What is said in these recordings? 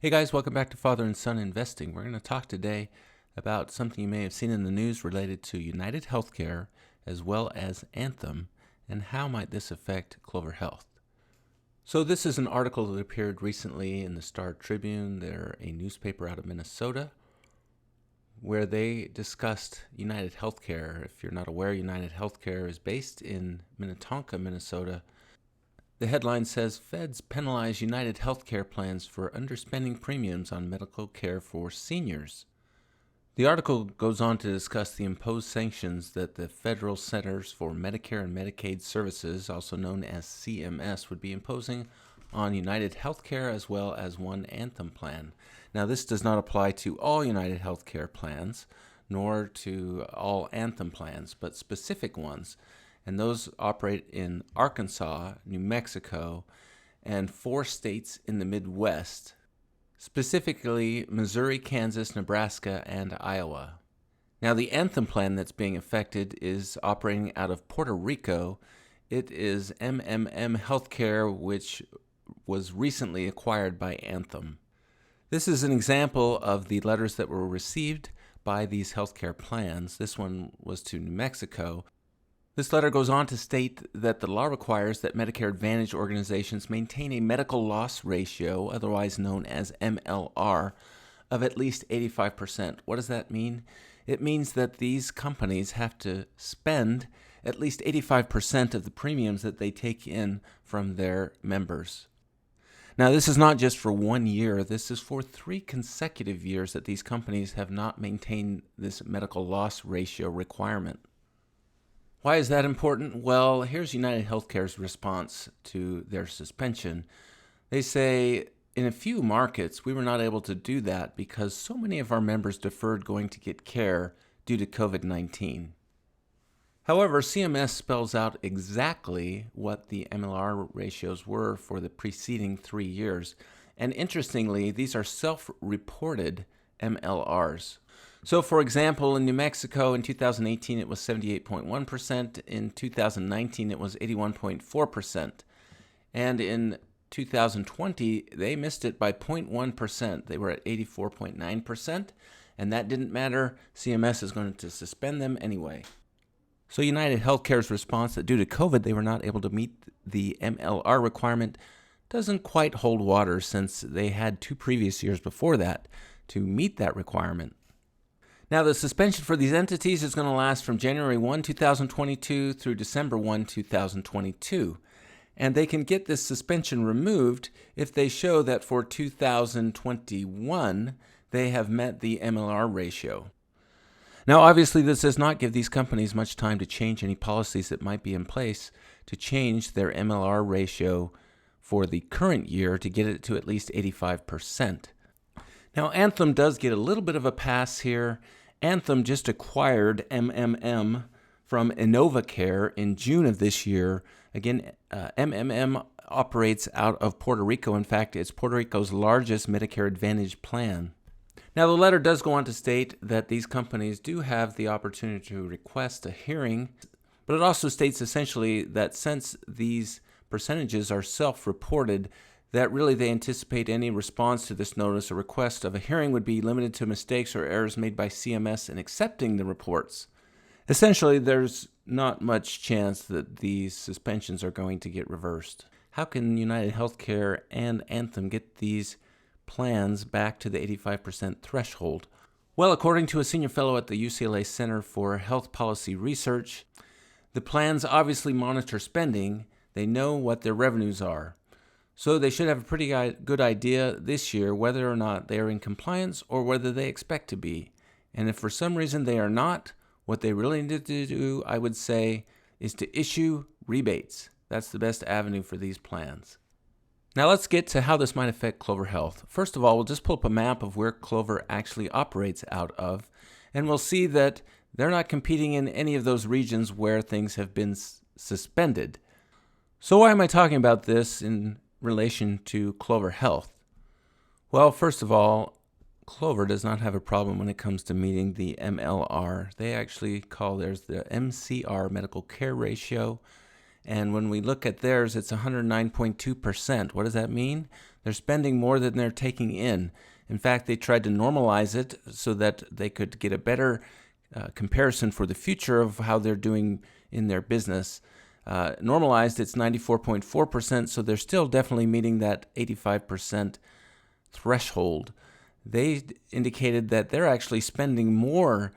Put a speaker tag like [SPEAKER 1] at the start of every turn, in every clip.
[SPEAKER 1] Hey guys, welcome back to Father and Son Investing. We're going to talk today about something you may have seen in the news related to United Healthcare as well as Anthem, and how might this affect Clover Health. So this is an article that appeared recently in the Star Tribune. They're a newspaper out of Minnesota where they discussed United Healthcare. If you're not aware, United Healthcare is based in Minnetonka, Minnesota. The headline says, Feds penalize United Healthcare plans for underspending premiums on medical care for seniors. The article goes on to discuss the imposed sanctions that the Federal Centers for Medicare and Medicaid Services, also known as CMS, would be imposing on United Healthcare as well as one Anthem plan. Now, this does not apply to all United Healthcare plans, nor to all Anthem plans, but specific ones. And those operate in Arkansas, New Mexico, and 4 states in the Midwest, specifically Missouri, Kansas, Nebraska, and Iowa. Now, the Anthem plan that's being affected is operating out of Puerto Rico. It is MMM Healthcare, which was recently acquired by Anthem. This is an example of the letters that were received by these healthcare plans. This one was to New Mexico. This letter goes on to state that the law requires that Medicare Advantage organizations maintain a medical loss ratio, otherwise known as MLR, of at least 85%. What does that mean? It means that these companies have to spend at least 85% of the premiums that they take in from their members. Now, this is not just for 1 year. This is for 3 consecutive years that these companies have not maintained this medical loss ratio requirement. Why is that important? Well, here's United Healthcare's response to their suspension. They say, in a few markets, we were not able to do that because so many of our members deferred going to get care due to COVID-19. However, CMS spells out exactly what the MLR ratios were for the preceding 3 years. And interestingly, these are self-reported MLRs. So, for example, in New Mexico in 2018, it was 78.1%. In 2019, it was 81.4%. And in 2020, they missed it by 0.1%. They were at 84.9%. And that didn't matter. CMS is going to suspend them anyway. So United Healthcare's response that due to COVID, they were not able to meet the MLR requirement doesn't quite hold water, since they had 2 previous years before that to meet that requirement. Now, the suspension for these entities is going to last from January 1, 2022 through December 1, 2022. And they can get this suspension removed if they show that for 2021, they have met the MLR ratio. Now, obviously, this does not give these companies much time to change any policies that might be in place to change their MLR ratio for the current year to get it to at least 85%. Now, Anthem does get a little bit of a pass here. Anthem just acquired MMM from InnovaCare in June of this year. Again, MMM operates out of Puerto Rico. In fact, it's Puerto Rico's largest Medicare Advantage plan. Now, the letter does go on to state that these companies do have the opportunity to request a hearing, but it also states essentially that since these percentages are self-reported, that really they anticipate any response to this notice or request of a hearing would be limited to mistakes or errors made by CMS in accepting the reports. Essentially, there's not much chance that these suspensions are going to get reversed. How can United Healthcare and Anthem get these plans back to the 85% threshold? Well, according to a senior fellow at the UCLA Center for Health Policy Research, the plans obviously monitor spending. They know what their revenues are. So they should have a pretty good idea this year whether or not they are in compliance or whether they expect to be. And if for some reason they are not, what they really need to do, I would say, is to issue rebates. That's the best avenue for these plans. Now let's get to how this might affect Clover Health. First of all, we'll just pull up a map of where Clover actually operates out of, and we'll see that they're not competing in any of those regions where things have been suspended. So why am I talking about this in relation to Clover Health? Well, first of all, Clover does not have a problem when it comes to meeting the MLR. They actually call theirs the MCR, medical care ratio. And when we look at theirs, it's 109.2%. What does that mean? They're spending more than they're taking in. In fact, they tried to normalize it so that they could get a better comparison for the future of how they're doing in their business. Normalized, it's 94.4%, so they're still definitely meeting that 85% threshold. They indicated that they're actually spending more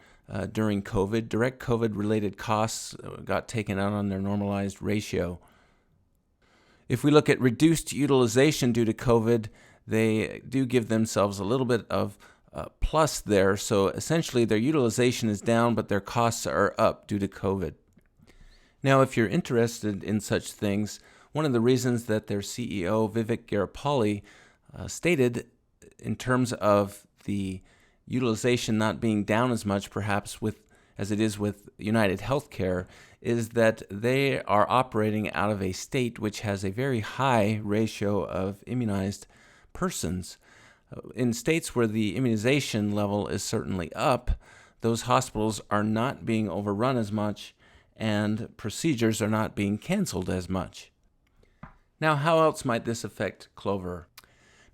[SPEAKER 1] during COVID. Direct COVID-related costs got taken out on their normalized ratio. If we look at reduced utilization due to COVID, they do give themselves a little bit of plus there. So essentially their utilization is down, but their costs are up due to COVID. Now, if you're interested in such things, one of the reasons that their CEO, Vivek Garipalli, stated in terms of the utilization not being down as much perhaps as it is with United Healthcare is that they are operating out of a state which has a very high ratio of immunized persons. In states where the immunization level is certainly up, those hospitals are not being overrun as much and procedures are not being canceled as much. Now, how else might this affect Clover?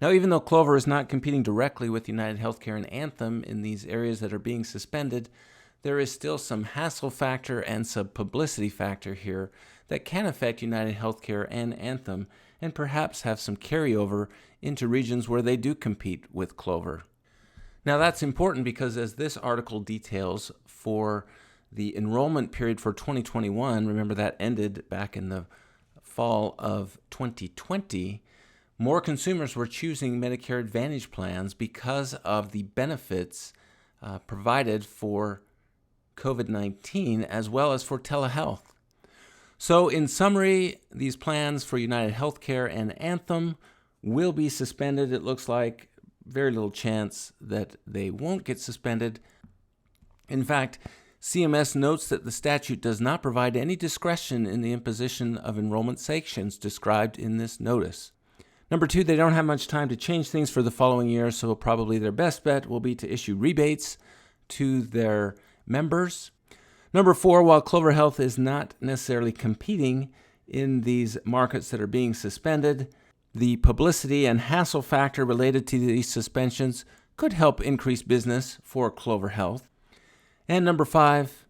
[SPEAKER 1] Now, even though Clover is not competing directly with United Healthcare and Anthem in these areas that are being suspended, there is still some hassle factor and some publicity factor here that can affect United Healthcare and Anthem and perhaps have some carryover into regions where they do compete with Clover. Now, that's important because as this article details, for the enrollment period for 2021, remember that ended back in the fall of 2020, more consumers were choosing Medicare Advantage plans because of the benefits provided for COVID-19 as well as for telehealth. So in summary, these plans for United Healthcare and Anthem will be suspended. It looks like very little chance that they won't get suspended. In fact, CMS notes that the statute does not provide any discretion in the imposition of enrollment sanctions described in this notice. Number two, they don't have much time to change things for the following year, so probably their best bet will be to issue rebates to their members. Number four, while Clover Health is not necessarily competing in these markets that are being suspended, the publicity and hassle factor related to these suspensions could help increase business for Clover Health. And number five,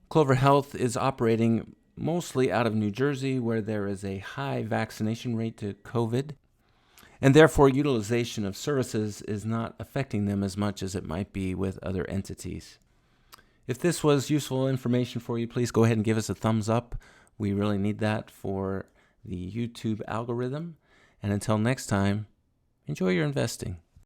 [SPEAKER 1] Clover Health is operating mostly out of New Jersey, where there is a high vaccination rate to COVID, and therefore utilization of services is not affecting them as much as it might be with other entities. If this was useful information for you, please go ahead and give us a thumbs up. We really need that for the YouTube algorithm. And until next time, enjoy your investing.